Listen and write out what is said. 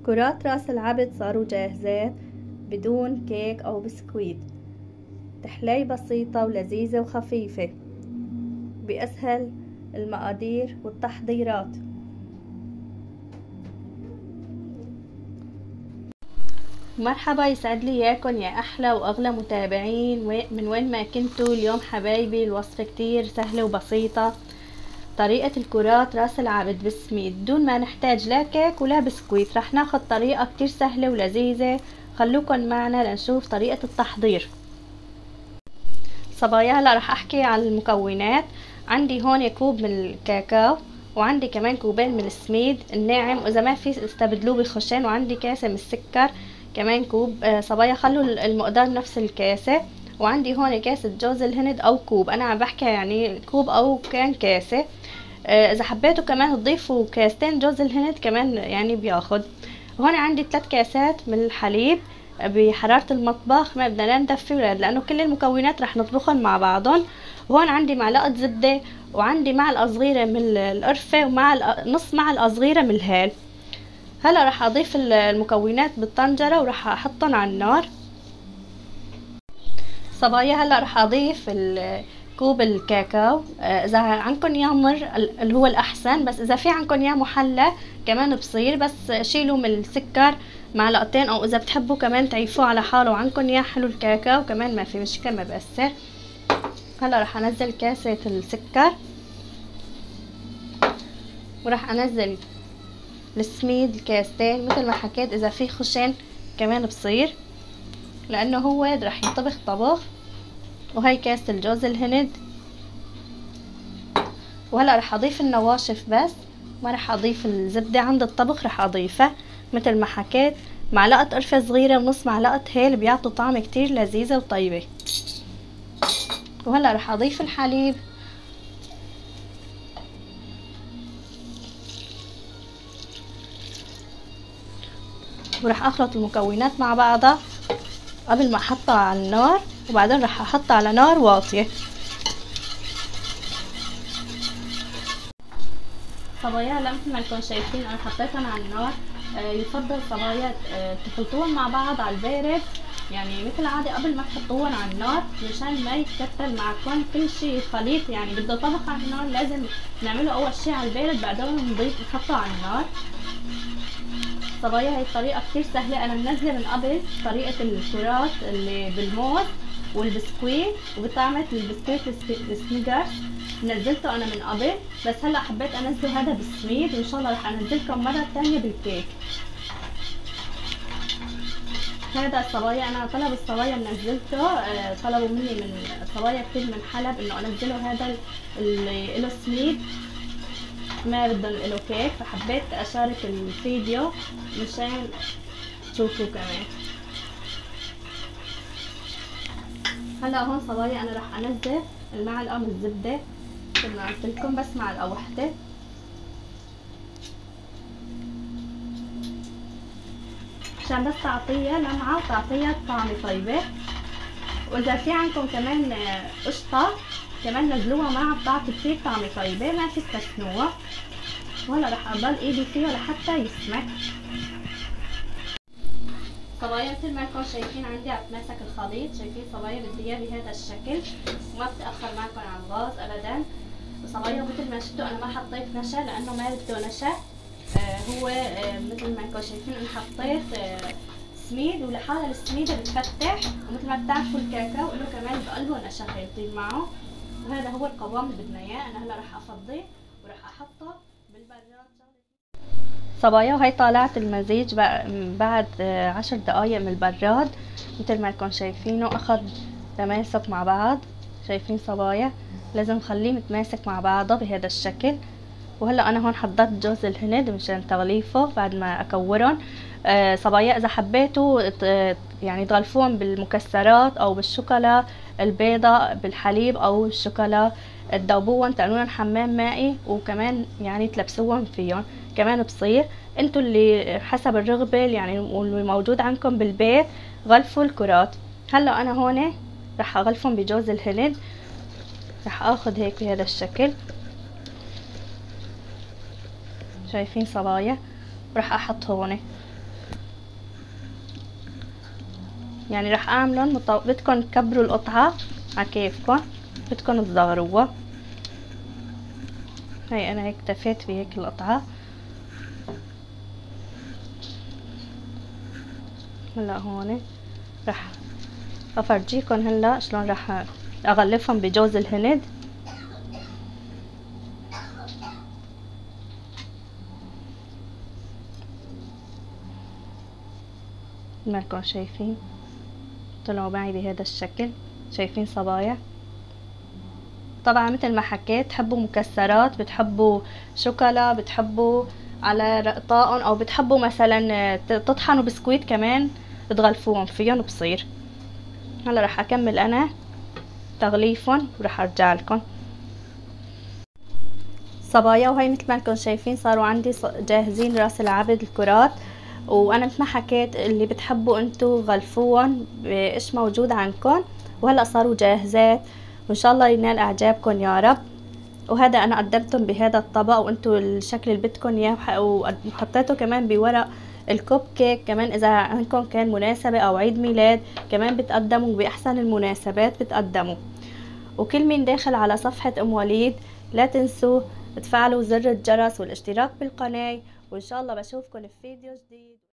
كرات راس العبد صاروا جاهزات بدون كيك أو بسكويت. تحلية بسيطة ولذيذة وخفيفة بأسهل المقادير والتحضيرات. مرحبا، يسعد لي اياكم يا احلى واغلى متابعين من وين ما كنتوا. اليوم حبايبي الوصفة كتير سهلة وبسيطة، طريقة الكرات راس العبد بالسميد بدون ما نحتاج لا كيك ولا بسكويت. رح ناخد طريقة كتير سهلة ولذيذة، خلوكن معنا لنشوف طريقة التحضير. صبايا هلا رح احكي عن المكونات. عندي هون كوب من الكاكاو، وعندي كمان كوبين من السميد الناعم، واذا ما في استبدلوه بخشن، وعندي كاسة من السكر كمان كوب. صبايا خلوا المقدار نفس الكاسة. وعندي هون كاسة جوز الهند او كوب، انا عم بحكي يعني كوب او كان كاسة. اذا حبيتوا كمان تضيفوا كاستين جوز الهند كمان يعني بياخد. هون عندي 3 كاسات من الحليب بحرارة المطبخ، ما بدنا لا ندفي ولا، لانه كل المكونات رح نطبخهم مع بعضهم. وهون عندي معلقة زبدة، وعندي معلقة صغيرة من القرفة، نص معلقة صغيرة من الهيل. هلا رح اضيف المكونات بالطنجرة ورح احطهم على النار. صبايا هلا رح اضيف كوب الكاكاو. اذا عندكم يا مر اللي هو الاحسن، بس اذا في عندكم يا محلى كمان بصير، بس شيلوا من السكر معلقتين، او اذا بتحبوا كمان تعيفوه على حاله وعندكم يا حلو الكاكاو كمان ما في مشكله، ما بأثر. هلا رح انزل كاسة السكر، ورح انزل السميد الكاستين مثل ما حكيت، اذا في خشن كمان بصير لانه هو رح يطبخ طبخ. وهي كاسة الجوز الهند. وهلا رح اضيف النواشف بس، ما رح اضيف الزبدة عند الطبخ، رح اضيفها مثل ما حكيت. معلقة قرفة صغيرة ونص معلقة هيل بيعطوا طعم كتير لذيذة وطيبة. وهلا رح اضيف الحليب، ورح اخلط المكونات مع بعضها قبل ما احطها على النار، وبعدين رح احطها على نار واطية. صبايا هلا مثل ما انتم شايفين انا حطيتهم على النار. يفضل صبايا تخلطوهم مع بعض على البارد، يعني مثل عادي قبل ما تحطوهم على النار، مشان ما يتكتل معكم كل شيء خليط. يعني بده طبخ على النار لازم نعمله اول شيء على البارد، بعدين نحطه على النار. صبايا هي الطريقة كتير سهلة، انا منزله من قبل طريقة الكرات اللي بالموز والبسكويت وبطعمة البسكويت السنيكرز، نزلته انا من قبل، بس هلا حبيت انزله هذا بالسميد، وان شاء الله رح انزلكم مرة تانية بالكيك. هذا الصبايا انا طلب الصبايا نزلته، طلبوا مني من صبايا كتير من حلب انه انزله هذا اللي له سميد ما بدهم له كيك، فحبيت اشارك الفيديو مشان تشوفوا كمان. هلا هون صبايا انا رح انزل المعلقه من الزبده مثل ما قلت لكم، بس معلقه واحده، عشان بس تعطيها لمعه وتعطيها طعم طيبه. واذا في عندكم كمان قشطه كمان نزلوها معها، بتعطي كثير طعم طيبه، ما تستثنوها. وهلا رح اضل ايدي فيها لحتى يسمك. صبايا مثل ما انكم شايفين عندي عم تماسك الخليط، شايفين صبايا بدي اياه بهذا الشكل وما بتاخر معكم على الغاز ابدا. صبايا مثل ما شفتوا انا ما حطيت نشا لانه ما بده نشا. هو مثل ما انكم شايفين انا حطيت سميد، ولحالها السميده بتفتح، ومثل ما بتعرفوا الكاكاو له كمان بقلبه نشا خلطين معه، وهذا هو القوام اللي بدنا اياه. انا هلا رح افضيه ورح احطه بالبراد. صبايا وهي طالعت المزيج بعد 10 دقايق من البراد، مثل ما انكم شايفينه اخذ تماسك مع بعض. شايفين صبايا لازم نخليه متماسك مع بعضه بهذا الشكل. وهلا انا هون حضرت جوز الهند مشان تغليفه بعد ما اكورهم. صبايا اذا حبيتوا يعني تغلفوهم بالمكسرات او بالشوكولا البيضاء بالحليب او الشوكولا، تذوبوهم تعملون حمام مائي، وكمان يعني تلبسوهم فيهم كمان بصير. انتوا اللي حسب الرغبه يعني واللي موجود عندكم بالبيت غلفوا الكرات. هلا انا هون رح اغلفهم بجوز الهند، رح اخذ هيك بهذا الشكل شايفين صبايا، ورح احط هون يعني رح اعملهم بدكم تكبروا القطعة على كيفكم، بدكم تصغروها. هي انا هيك اكتفيت بهيك القطعة. هلا هون رح افرجيكم هلا شلون رح اغلفهم بجوز الهند. مثلكم شايفين طلعوا معي بهذا الشكل. شايفين صبايا؟ طبعا مثل ما حكيت، بتحبوا مكسرات، بتحبوا شوكولا، بتحبوا على رقطاقهم، او بتحبوا مثلا تطحنوا بسكويت كمان تغلفوهم فيهم وبصير. هلا رح اكمل انا تغليفهم ورح ارجع لكم. صبايا وهي مثل ما انكم شايفين صاروا عندي جاهزين راس العبد الكرات. وانا مثل ما حكيت اللي بتحبوا انتو غلفوهم بايش موجود عندكم. وهلا صاروا جاهزات، وان شاء الله ينال اعجابكم يا رب. وهذا انا قدمتهم بهذا الطبق، وانتو الشكل اللي بدكم اياه، وحطيته كمان بورق الكوب كيك. كمان اذا عندكم كان مناسبة او عيد ميلاد كمان بتقدموا، باحسن المناسبات بتقدموا. وكل مين داخل على صفحة ام وليد لا تنسوا تفعلوا زر الجرس والاشتراك بالقناة. وان شاء الله بشوفكم في فيديو جديد.